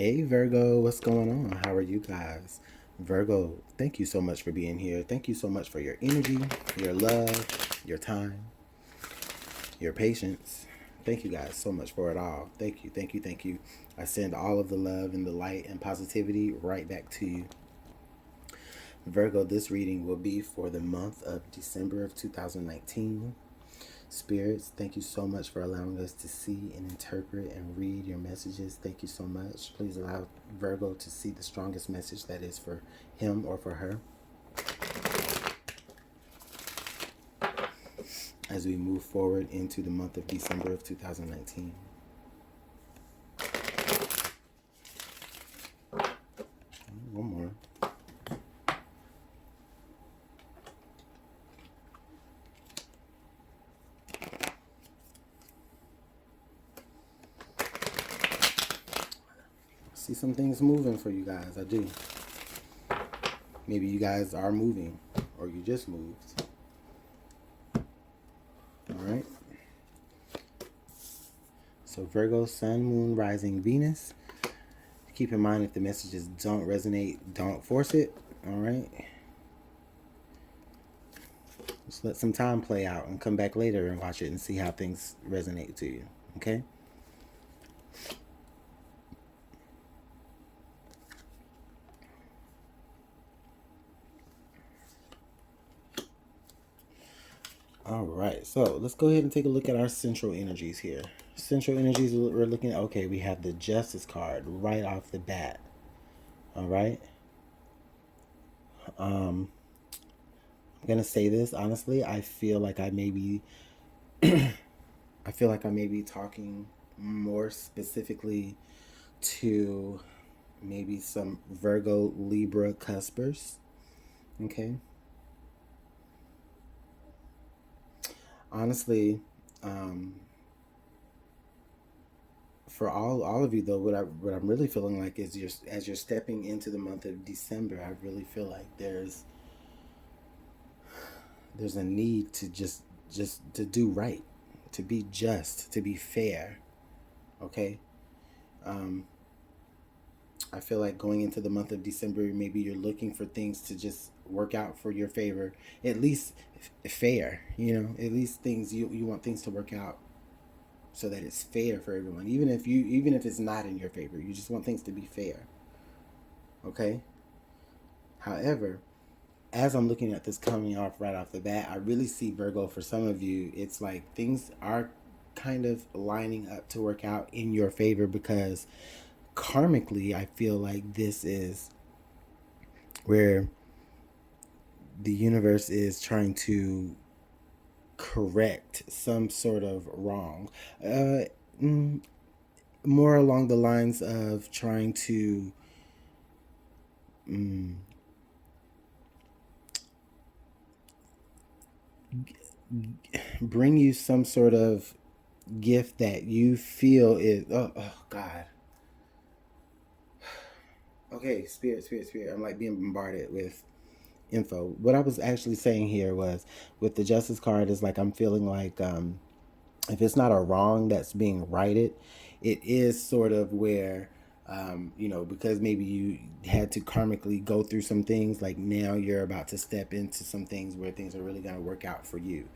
Hey Virgo, what's going on? How are you guys? Virgo, thank you so much for being here. Thank you so much for your energy, your love, your time, your patience. Thank you guys so much for it all. Thank you, thank you, thank you. I send all of the love and the light and positivity right back to you. Virgo, this reading will be for the month of December of 2019. Spirits, thank you so much for allowing us to see and interpret and read your messages. Thank you so much. Please allow Virgo to see the strongest message that is for him or for her as we move forward into the month of December of 2019. One more. See some things moving for you guys. I do. Maybe you guys are moving or you just moved. All right. So Virgo, Sun, Moon, Rising, Venus. Keep in mind if the messages don't resonate, don't force it. All right. Just let some time play out and come back later and watch it and see how things resonate to you. Okay? All right, so let's go ahead and take a look at our central energies here. Central energies, we're looking at, okay, we have the Justice card right off the bat. All right. I'm going to say this, honestly, I feel like I may be talking more specifically to maybe some Virgo Libra cuspers. Okay. Honestly, for all of you though, what I'm really feeling like is as you're stepping into the month of December, I really feel like there's a need to just to do right, to be just, to be fair. Okay. I feel like going into the month of December, maybe you're looking for things to just work out for your favor, at least fair, at least things you want things to work out so that it's fair for everyone. Even if it's not in your favor, you just want things to be fair. Okay? However, as I'm looking at this coming off right off the bat, I really see Virgo for some of you, it's like things are kind of lining up to work out in your favor because karmically, I feel like this is where the universe is trying to correct some sort of wrong. More along the lines of trying to bring you some sort of gift that you feel is, oh God. Okay, spirit. I'm like being bombarded with info. What I was actually saying here was with the Justice card is like I'm feeling like if it's not a wrong that's being righted, it is sort of where because maybe you had to karmically go through some things, like now you're about to step into some things where things are really going to work out for you.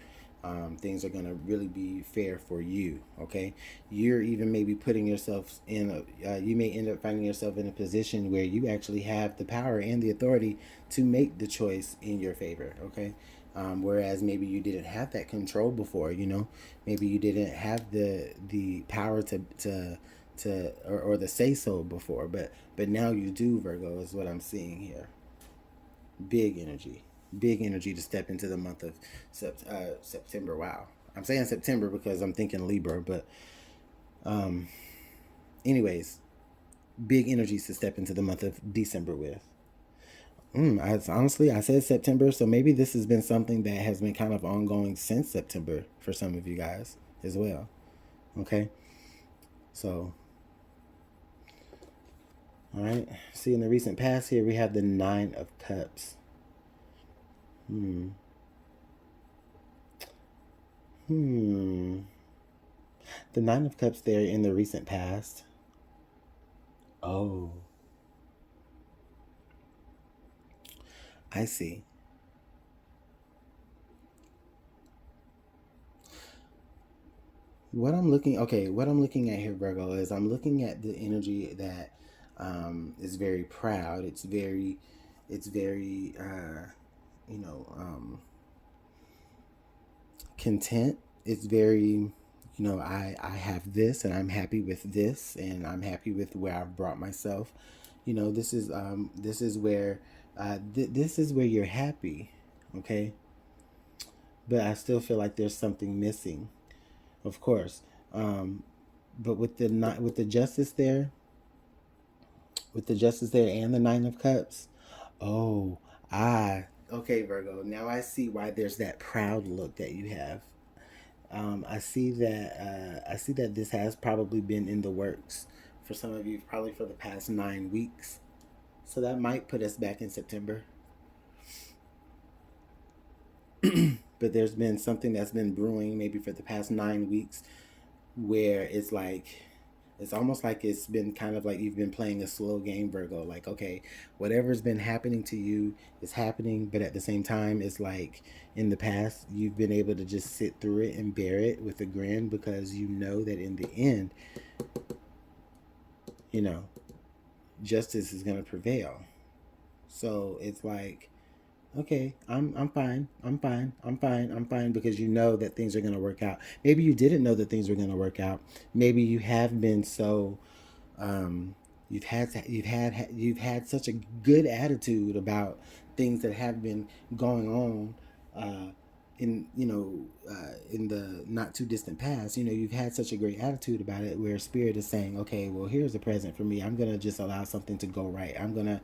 Things are going to really be fair for you. Okay, you're even maybe putting yourself in you may end up finding yourself in a position where you actually have the power and the authority to make the choice in your favor. Okay. Whereas maybe you didn't have that control before, maybe you didn't have the power or the say so before, but now you do. Virgo is what I'm seeing here. Big energy, big energy to step into the month of September. Wow, I'm saying September because I'm thinking Libra, but anyways, big energies to step into the month of December with. Honestly, I said September, so maybe this has been something that has been kind of ongoing since September for some of you guys as well. Okay, so all right. See, in the recent past here, we have the Nine of Cups. The Nine of Cups there in the recent past. Oh, I see. What I'm looking at here, Virgo, is I'm looking at the energy that is very proud. It's very, you know, content. It's very, I have this and I'm happy with this and I'm happy with where I've brought myself. This is where, this is where you're happy, okay? But I still feel like there's something missing, of course. Um, but with the justice there, and the Nine of Cups. Oh, okay, Virgo. Now I see why there's that proud look that you have. I see that this has probably been in the works for some of you, probably for the past 9 weeks. So that might put us back in September. But there's been something that's been brewing maybe for the past 9 weeks where it's almost like it's been kind of like you've been playing a slow game, Virgo. Like, okay, whatever's been happening to you is happening, but at the same time, it's like in the past, you've been able to just sit through it and bear it with a grin because you know that in the end, you know, justice is going to prevail. So it's like, okay, I'm fine. I'm fine because you know that things are going to work out. Maybe you didn't know that things were going to work out. Maybe you have been so um, you've had such a good attitude about things that have been going on in in the not too distant past. You've had such a great attitude about it where spirit is saying, okay, well, here's a present for me. I'm gonna just allow something to go right. I'm gonna,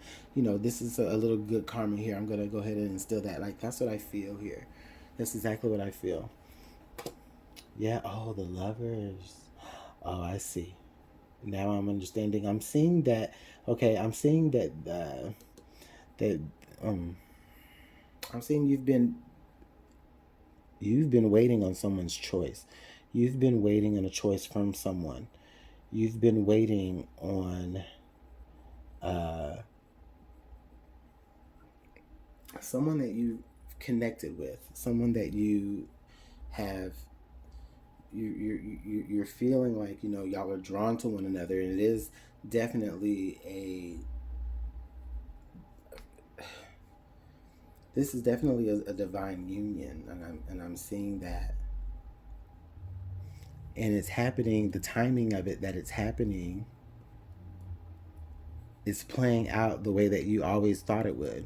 this is a little good karma here. I'm gonna go ahead and instill that. Like, that's what I feel here. That's exactly what I feel. Yeah. Oh, the lovers. Oh, I see. Now I'm understanding. I'm seeing that. Okay, I'm seeing that. That um, I'm seeing you've been waiting on someone's choice. You've been waiting on a choice from someone. You've been waiting on uh, someone that you connected with, someone that you have. You're feeling like y'all are drawn to one another, and it is definitely a this is definitely a divine union, and I'm seeing that, and it's happening. The timing of it that it's happening is playing out the way that you always thought it would.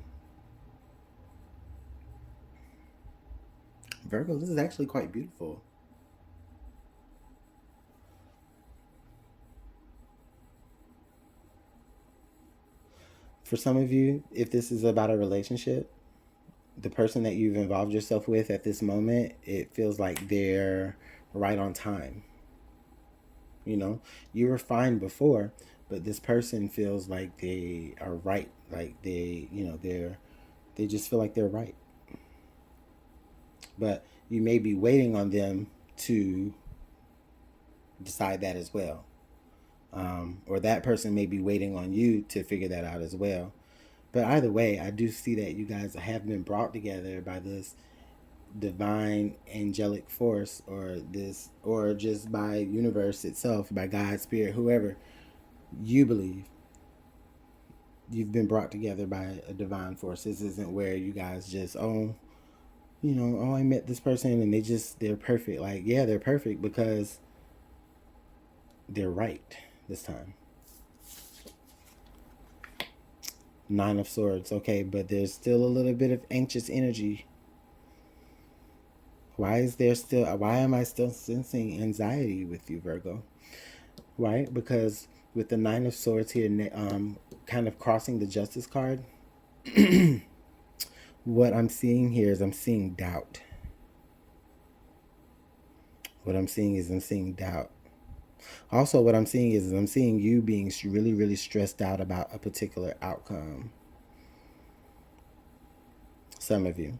Virgo, this is actually quite beautiful. For some of you, if this is about a relationship, the person that you've involved yourself with at this moment, it feels like they're right on time. You were fine before, but this person feels like they are right. Like they just feel like they're right. But you may be waiting on them to decide that as well. Or that person may be waiting on you to figure that out as well. But either way, I do see that you guys have been brought together by this divine angelic force, or just by universe itself, by God, spirit, whoever you believe. You've been brought together by a divine force. This isn't where you guys just, I met this person and they're perfect. Like, yeah, they're perfect because they're right this time. Nine of Swords, okay, but there's still a little bit of anxious energy. Why am I still sensing anxiety with you, Virgo? Right? Because with the Nine of Swords here, kind of crossing the Justice card, what I'm seeing here is I'm seeing doubt. What I'm seeing is I'm seeing doubt. Also, what I'm seeing is I'm seeing you being really, really stressed out about a particular outcome. Some of you.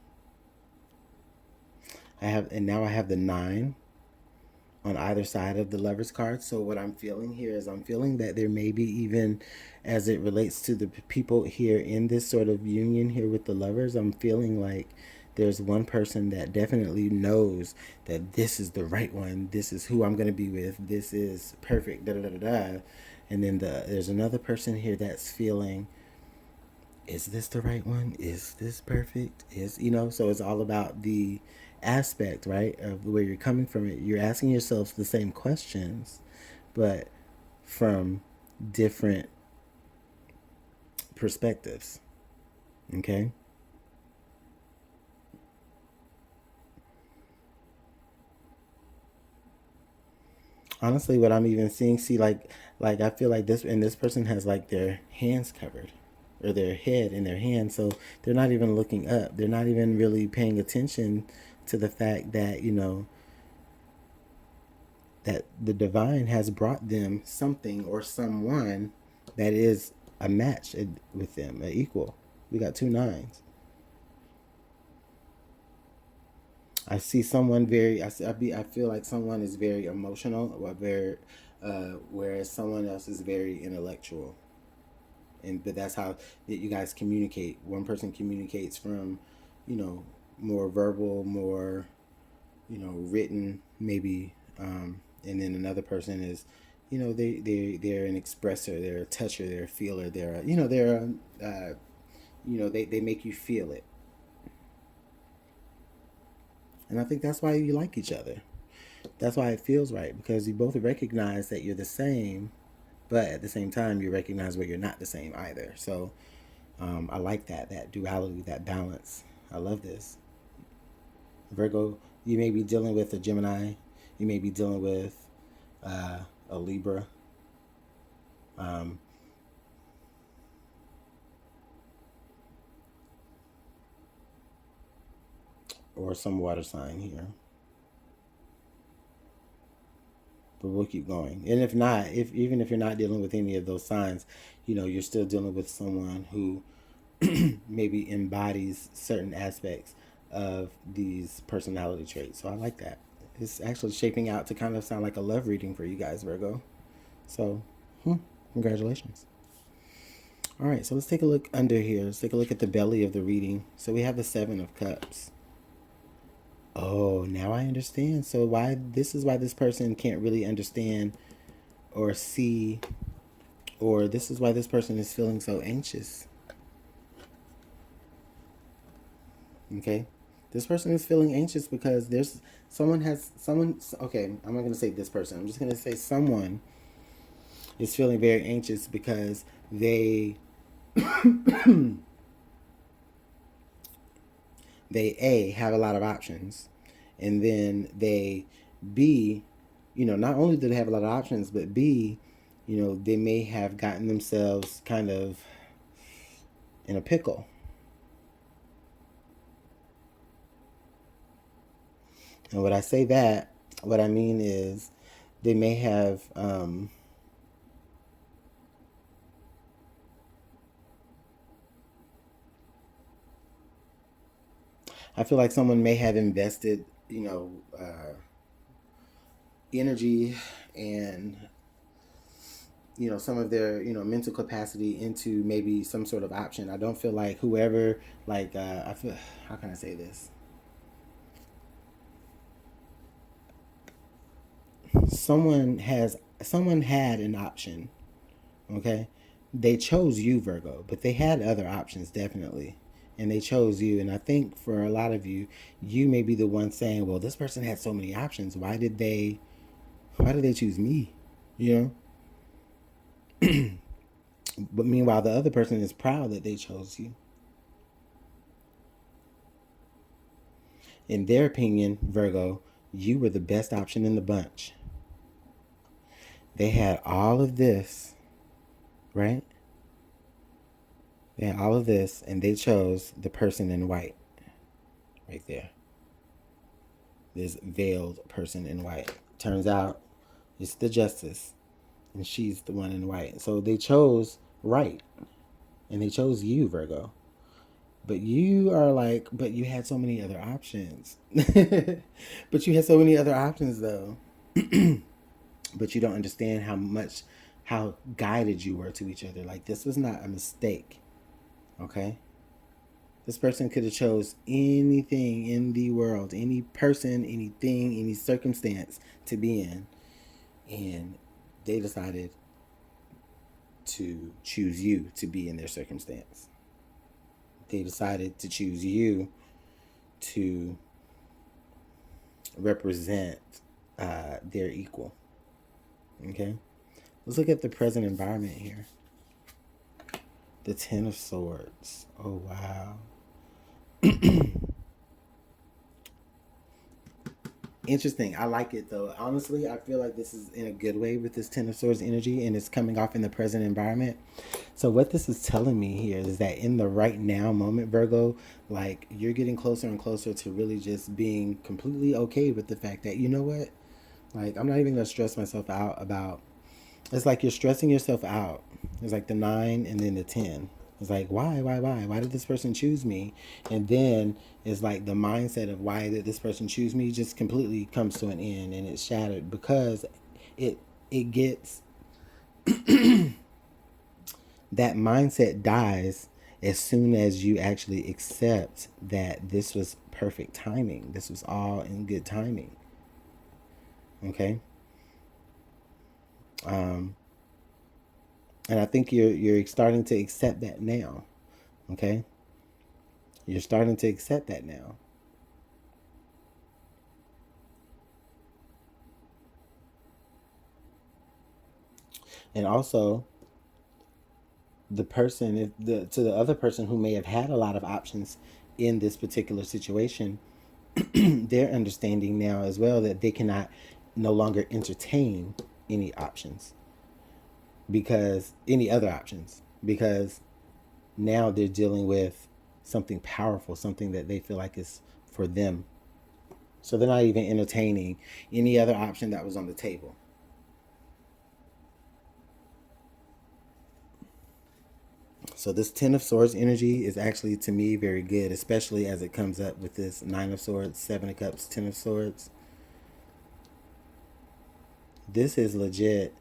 And now I have the 9 on either side of the Lovers card. So what I'm feeling here is I'm feeling that there may be, even as it relates to the people here in this sort of union here with the Lovers, I'm feeling like there's one person that definitely knows that this is the right one. This is who I'm going to be with. This is perfect. Da da da da. And then there's another person here that's feeling, is this the right one? Is this perfect? So it's all about the aspect, right, of where you're coming from. It. You're asking yourselves the same questions, but from different perspectives. Okay? Honestly, what I'm even seeing, see, like I feel like this person has like their hands covered, or their head in their hands, so they're not even looking up. They're not even really paying attention to the fact that that the divine has brought them something or someone that is a match with them, an equal. We got two nines. I see someone very. I feel like someone is very emotional, or very, whereas someone else is very intellectual. But that's how you guys communicate. One person communicates from, you know, more verbal, more, written, maybe, and then another person is, they're an expresser, they're a toucher, they're a feeler, they make you feel it. And I think that's why you like each other. That's why it feels right, because you both recognize that you're the same, but at the same time you recognize where you're not the same either. So I like that duality, that balance. I love this. Virgo, you may be dealing with a Gemini, you may be dealing with a Libra, um, or some water sign here. But we'll keep going. And if not, if even if you're not dealing with any of those signs, you're still dealing with someone who maybe embodies certain aspects of these personality traits. So I like that. It's actually shaping out to kind of sound like a love reading for you guys, Virgo. So, congratulations. All right, so let's take a look under here. Let's take a look at the belly of the reading. So we have the Seven of Cups. Oh, now I understand. So why this person can't really understand or see, or this is why this person is feeling so anxious. Okay? This person is feeling anxious because okay, I'm not going to say this person. I'm just going to say someone is feeling very anxious because they A, have a lot of options, and then they B, not only do they have a lot of options, but B, they may have gotten themselves kind of in a pickle. And when I say that, what I mean is they may have I feel like someone may have invested, energy and some of their mental capacity into maybe some sort of option. I don't feel like whoever, like, I feel, how can I say this, someone had an option. Okay, they chose you, Virgo, but they had other options, definitely, and they chose you. And I think for a lot of you, you may be the one saying, well, this person had so many options, why did they choose me, you know but meanwhile the other person is proud that they chose you. In their opinion, Virgo, you were the best option in the bunch. They had all of this, right? They had all of this, and they chose the person in white right there. This veiled person in white. Turns out it's the justice, and she's the one in white. So they chose right, and they chose you, Virgo. But you are like, but you had so many other options. But you had so many other options, though. but you don't understand how guided you were to each other. Like, this was not a mistake. Okay? This person could have chose anything in the world, any person, anything, any circumstance to be in, and they decided to choose you to be in their circumstance. They decided to choose you to represent their equal. Okay? Let's look at the present environment here. The Ten of Swords. Oh, wow. Interesting. I like it, though. Honestly, I feel like this is in a good way with this Ten of Swords energy, and it's coming off in the present environment. So what this is telling me here is that in the right now moment, Virgo, like, you're getting closer and closer to really just being completely okay with the fact that, you know what? Like, I'm not even going to stress myself out about. It's like you're stressing yourself out. It's like the 9 and then the 10. It's like, why? Why did this person choose me? And then it's like the mindset of why did this person choose me just completely comes to an end, and it's shattered because it gets that mindset dies as soon as you actually accept that this was perfect timing. This was all in good timing. Okay? And I think you're starting to accept that now. Okay? You're starting to accept that now. And also, the person, to the other person who may have had a lot of options in this particular situation, they're understanding now as well that they cannot no longer entertain any options, because any other options, because now they're dealing with something powerful, something that they feel like is for them. So they're not even entertaining any other option that was on the table. So this Ten of Swords energy is actually, to me, very good, especially as it comes up with this Nine of Swords, Seven of Cups, Ten of Swords. This is legit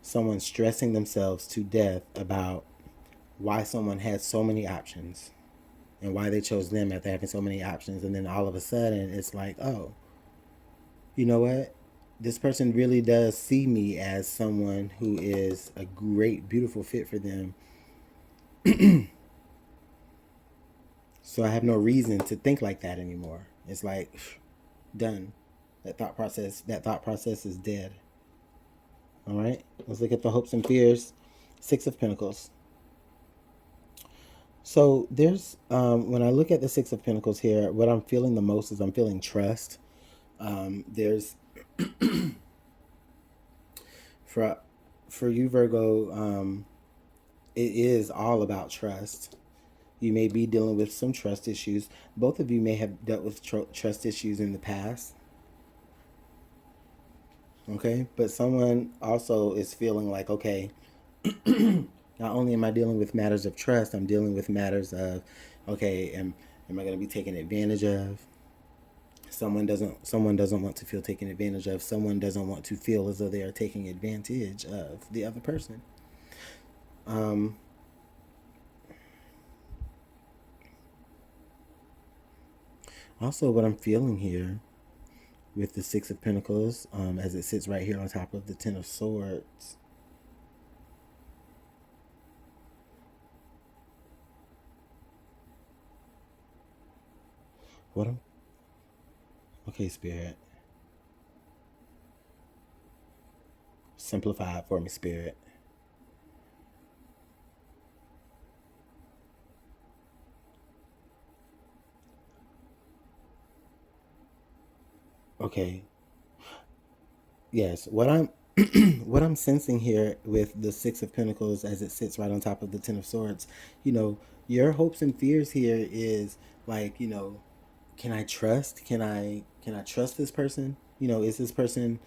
someone stressing themselves to death about why someone had so many options and why they chose them after having so many options. And then all of a sudden, it's like, oh, you know what? This person really does see me as someone who is a great, beautiful fit for them. So I have no reason to think like that anymore. It's like, done. That thought process is dead. All right, let's look at the hopes and fears. Six of Pentacles. So there's when I look at the Six of Pentacles here, what I'm feeling the most is I'm feeling trust. There's for you, Virgo, it is all about trust. You may be dealing with some trust issues. Both of you may have dealt with trust issues in the past. Okay, but someone also is feeling like, okay, not only am I dealing with matters of trust, I'm dealing with matters of, okay, am I going to be taken advantage of? Someone doesn't want to feel taken advantage of. Someone doesn't want to feel as though they are taking advantage of the other person. Also, what I'm feeling here with the Six of Pentacles, as it sits right here on top of the Ten of Swords. What I'm Okay, Spirit. Simplify it for me, Spirit. Okay. Yes. What I'm sensing here with the Six of Pentacles as it sits right on top of the Ten of Swords, you know, your hopes and fears here is like, can I trust? Can I trust this person? Is this person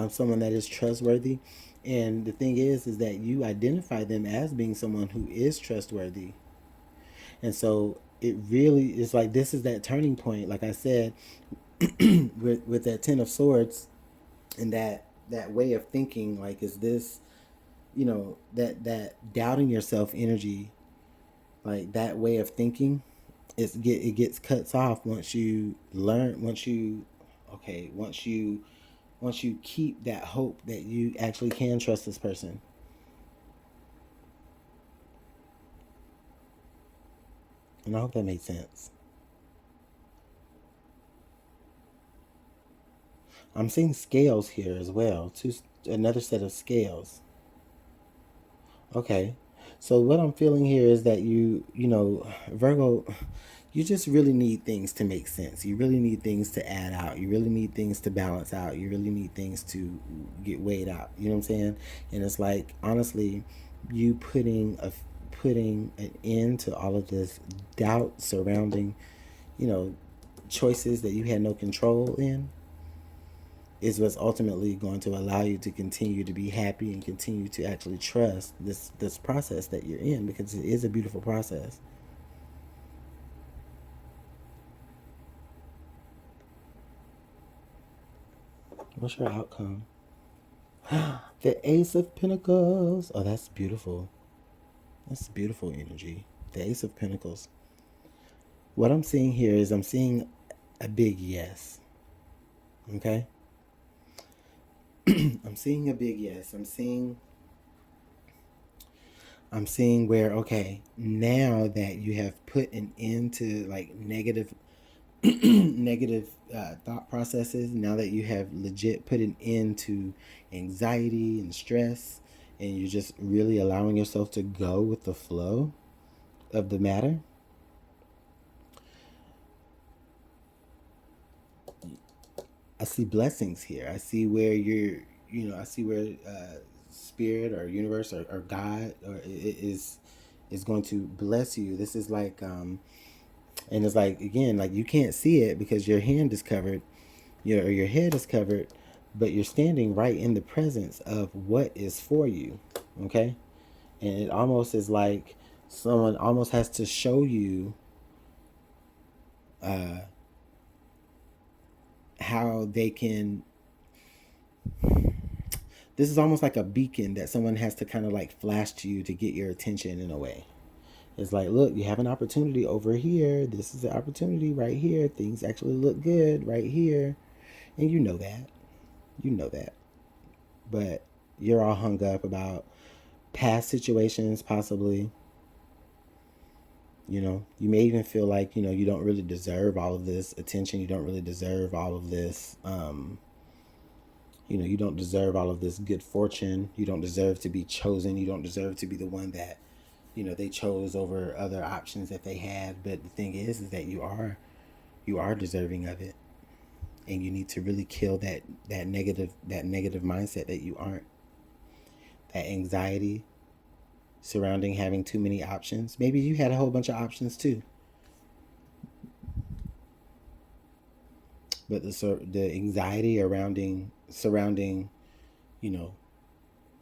someone that is trustworthy? And the thing is that you identify them as being someone who is trustworthy. And so it really is like this is that turning point. Like I said, with that Ten of Swords, And that way of thinking, like, is this, that doubting yourself energy, like that way of thinking, it gets cuts off once you learn, once you keep that hope that you actually can trust this person. And I hope that made sense. I'm seeing scales here as well. Another set of scales. Okay. So what I'm feeling here is that Virgo, you just really need things to make sense. You really need things to add out. You really need things to balance out. You really need things to get weighed out. You know what I'm saying? And it's like, honestly, you putting an end to all of this doubt surrounding, you know, choices that you had no control in is what's ultimately going to allow you to continue to be happy and continue to actually trust this process that you're in, because it is a beautiful process. What's your outcome? The Ace of Pentacles. Oh, that's beautiful. That's beautiful energy. The Ace of Pentacles. What I'm seeing here is I'm seeing a big yes. Okay? I'm seeing a big yes. I'm seeing where, okay, now that you have put an end to like negative negative thought processes, now that you have legit put an end to anxiety and stress, and you're just really allowing yourself to go with the flow of the matter, I see blessings here. I see where I see where spirit or universe or God or is going to bless you. This is like, and it's like, again, like, you can't see it because your hand is covered, your head is covered, but you're standing right in the presence of what is for you. Okay, and it almost is like someone almost has to show you how they can. This is almost like a beacon that someone has to kind of like flash to you to get your attention in a way. It's like, look, you have an opportunity over here. This is the opportunity right here. Things actually look good right here. And you know that. You know that. But you're all hung up about past situations, possibly. You may even feel like, you don't really deserve all of this attention. You don't really deserve all of this. You don't deserve all of this good fortune. You don't deserve to be chosen. You don't deserve to be the one that, they chose over other options that they had. But the thing is that you are deserving of it. And you need to really kill that negative mindset that you aren't. That anxiety surrounding having too many options. Maybe you had a whole bunch of options too. But the anxiety surrounding, you know,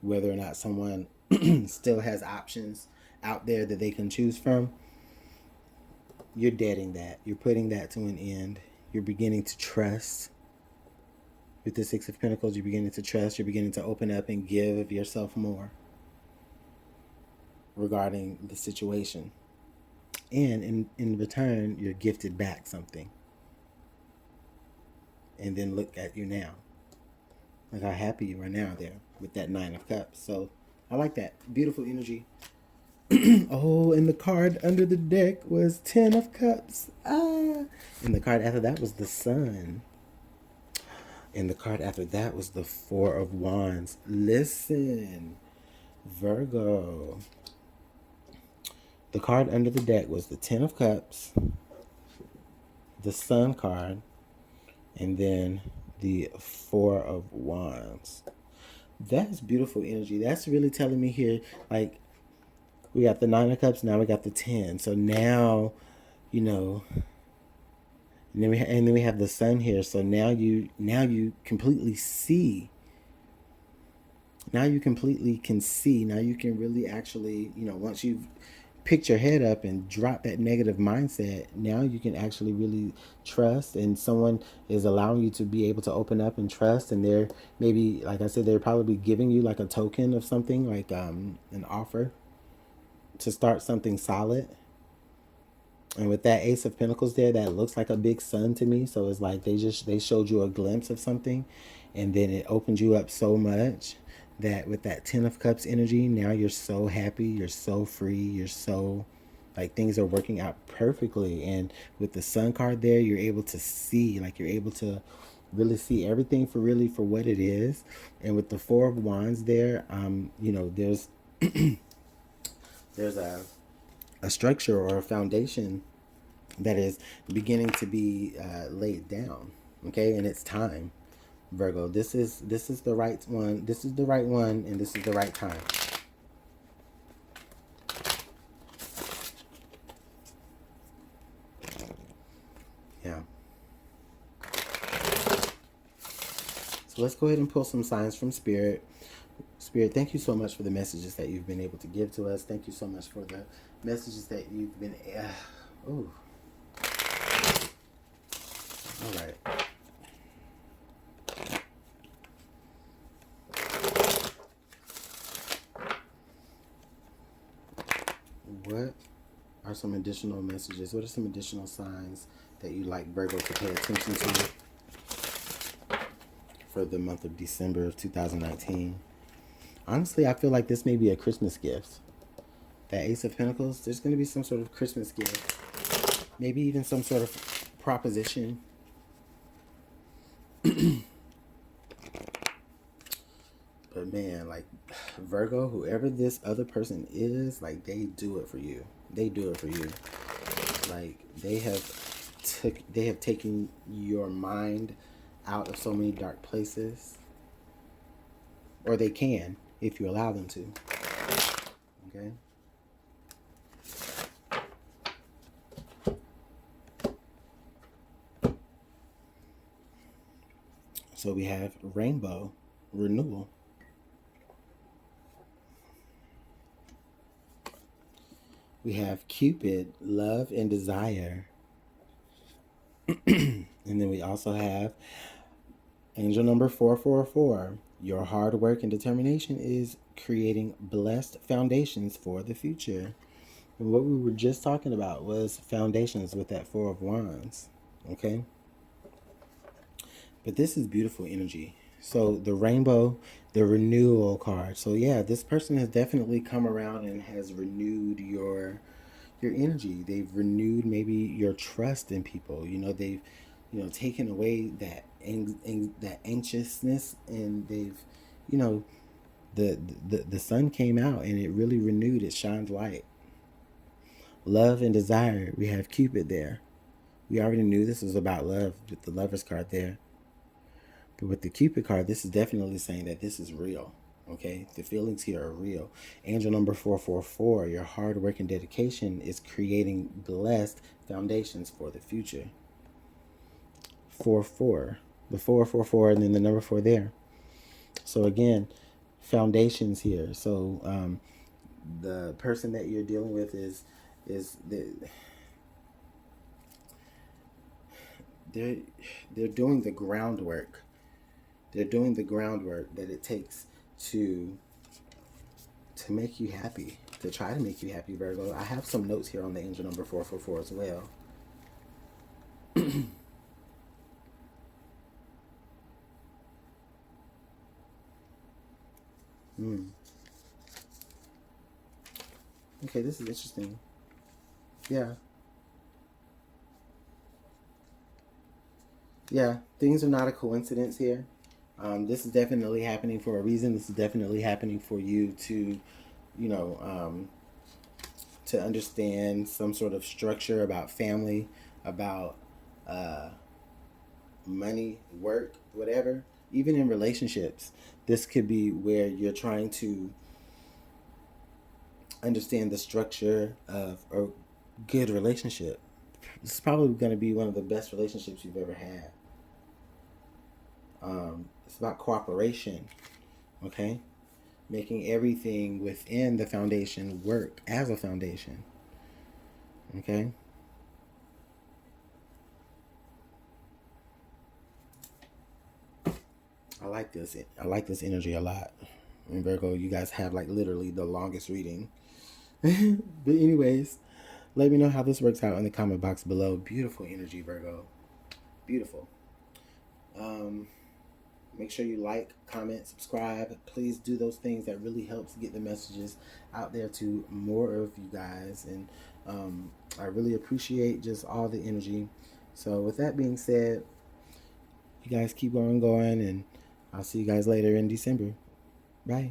whether or not someone still has options out there that they can choose from, you're deading that. You're putting that to an end. You're beginning to trust. With the Six of Pentacles, you're beginning to trust. You're beginning to open up and give of yourself more regarding the situation. And in return, you're gifted back something. And then look at you now. Look how happy you are now there with that Nine of Cups. So I like that. Beautiful energy. Oh, and the card under the deck was Ten of Cups. Ah. And the card after that was the Sun. And the card after that was the Four of Wands. Listen, Virgo. The card under the deck was the Ten of Cups, the Sun card, and then the Four of Wands. That's beautiful energy. That's really telling me here, like, we got the Nine of Cups, now we got the 10. So now, and then we have the Sun here. So now you completely see. Now you completely can see. Now you can really actually, once you've picked your head up and dropped that negative mindset, now you can actually really trust, and someone is allowing you to be able to open up and trust. And they're maybe, like I said, they're probably giving you like a token of something, like an offer to start something solid. And with that Ace of Pentacles there, that looks like a big sun to me. So it's like they showed you a glimpse of something, and then it opened you up so much that with that Ten of Cups energy, now you're so happy, you're so free, you're so, like, things are working out perfectly. And with the Sun card there, you're able to see, like, you're able to really see everything for really for what it is. And with the Four of Wands there, there's a structure or a foundation that is beginning to be laid down. Okay, and it's time, Virgo. This is the right one. This is the right one, and this is the right time. Yeah. So let's go ahead and pull some signs from Spirit. Spirit, thank you so much for the messages that you've been able to give to us. Thank you so much for the messages that you've been... oh. All right. What are some additional messages? What are some additional signs that you'd like Virgo to pay attention to for the month of December of 2019? Honestly, I feel like this may be a Christmas gift. That Ace of Pentacles, there's going to be some sort of Christmas gift. Maybe even some sort of proposition. But man, like, Virgo, whoever this other person is, like, they do it for you. They do it for you. Like, they have taken your mind out of so many dark places. Or they can, if you allow them to. Okay? So we have Rainbow, Renewal. We have Cupid, Love and Desire. And then we also have angel number 444. Your hard work and determination is creating blessed foundations for the future. And what we were just talking about was foundations with that Four of Wands. Okay? But this is beautiful energy. So the Rainbow, the renewal card. So yeah, this person has definitely come around and has renewed your energy. They've renewed maybe your trust in people. They've taken away that that anxiousness, and they've the sun came out and it really renewed. It shined light. Love and desire. We have Cupid there. We already knew this was about love with the Lovers card there. But with the Cupid card, this is definitely saying that this is real. Okay, the feelings here are real. Angel number 444, your hard work and dedication is creating blessed foundations for the future. 4-4, the 444, and then the number 4 there. So again, foundations here. So the person that you're dealing with is they're doing the groundwork. They're doing the groundwork that it takes to make you happy, to try to make you happy, Virgo. I have some notes here on the angel number 444 as well. Okay, this is interesting. Yeah. Yeah, things are not a coincidence here. This is definitely happening for a reason. This is definitely happening for you to, to understand some sort of structure about family, about money, work, whatever. Even in relationships, this could be where you're trying to understand the structure of a good relationship. This is probably going to be one of the best relationships you've ever had. It's about cooperation, okay? Making everything within the foundation work as a foundation. Okay. I like this. I like this energy a lot. And Virgo, you guys have like literally the longest reading. But anyways, let me know how this works out in the comment box below. Beautiful energy, Virgo. Beautiful. Um, Make sure you like, comment, subscribe. Please do those things. That really helps get the messages out there to more of you guys. And I really appreciate just all the energy. So with that being said, you guys keep going, and I'll see you guys later in December. Bye.